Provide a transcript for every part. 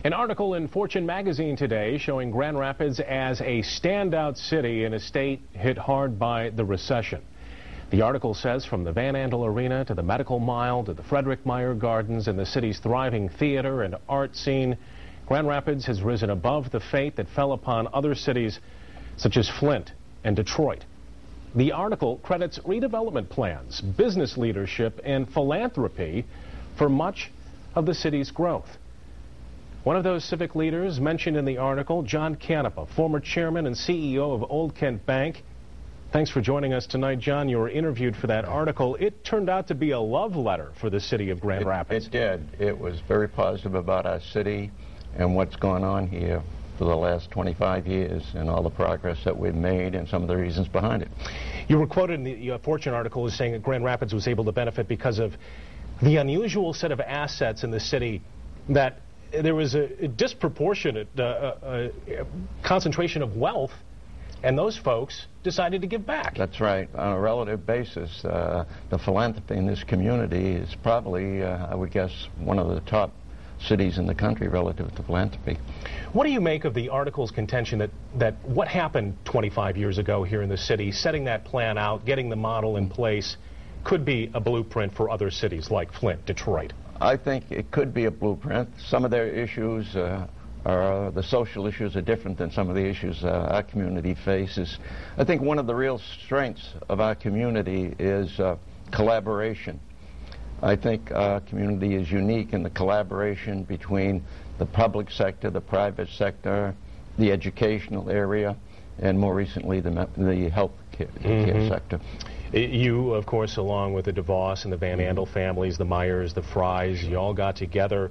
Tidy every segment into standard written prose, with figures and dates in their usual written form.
An article in Fortune magazine today showing Grand Rapids as a standout city in a state hit hard by the recession. The article says from the Van Andel Arena to the Medical Mile to the Frederick Meyer Gardens and the city's thriving theater and art scene, Grand Rapids has risen above the fate that fell upon other cities such as Flint and Detroit. The article credits redevelopment plans, business leadership, and philanthropy for much of the city's growth. One of those civic leaders mentioned in the article, John Canepa, former chairman and CEO of Old Kent Bank. Thanks for joining us tonight, John. You were interviewed for that article. It turned out to be a love letter for the city of Grand Rapids. It did. It was very positive about our city and what's gone on here for the last 25 years and all the progress that we've made and some of the reasons behind it. You were quoted in the Fortune article as saying that Grand Rapids was able to benefit because of the unusual set of assets in the city, that there was a disproportionate concentration of wealth, and those folks decided to give back. That's right. On a relative basis, the philanthropy in this community is probably, I would guess, one of the top cities in the country relative to philanthropy. What do you make of the article's contention that what happened 25 years ago here in the city, setting that plan out, getting the model in place, could be a blueprint for other cities like Flint, Detroit? I think it could be a blueprint. Some of their issues the social issues are different than some of the issues our community faces. I think one of the real strengths of our community is collaboration. I think our community is unique in the collaboration between the public sector, the private sector, the educational area, and more recently the health care sector. You, of course, along with the DeVos and the Van Andel families, the Myers, the Frys, you all got together.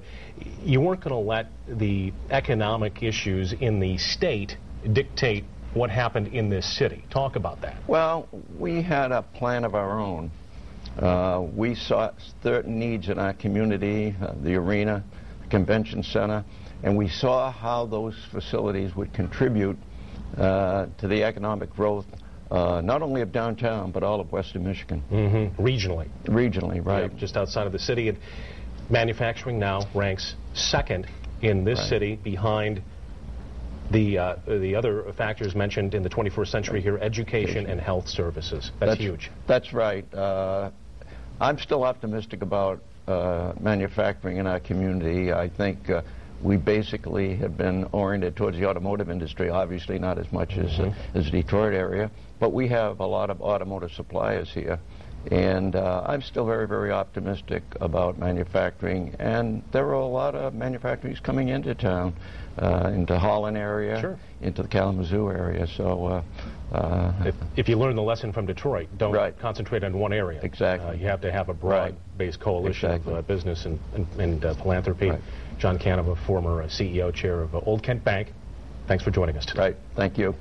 You weren't going to let the economic issues in the state dictate what happened in this city. Talk about that. Well, we had a plan of our own. We saw certain needs in our community, the arena, the convention center, and we saw how those facilities would contribute to the economic growth not only of downtown, but all of Western Michigan. Regionally. Regionally, right. Yep, just outside of the city. And manufacturing now ranks second in this city behind the other factors mentioned in the 21st century here, education and health services. That's huge. That's right. I'm still optimistic about manufacturing in our community. I think we basically have been oriented towards the automotive industry, obviously not as much as the Detroit area, but we have a lot of automotive suppliers here. And I'm still very, very optimistic about manufacturing. And there are a lot of manufacturers coming into town, into Holland area, into the Kalamazoo area. So if you learn the lesson from Detroit, don't concentrate on one area. Exactly. You have to have a broad-based coalition of business and philanthropy. John Canepa, former CEO, chair of Old Kent Bank. Thanks for joining us tonight. Thank you.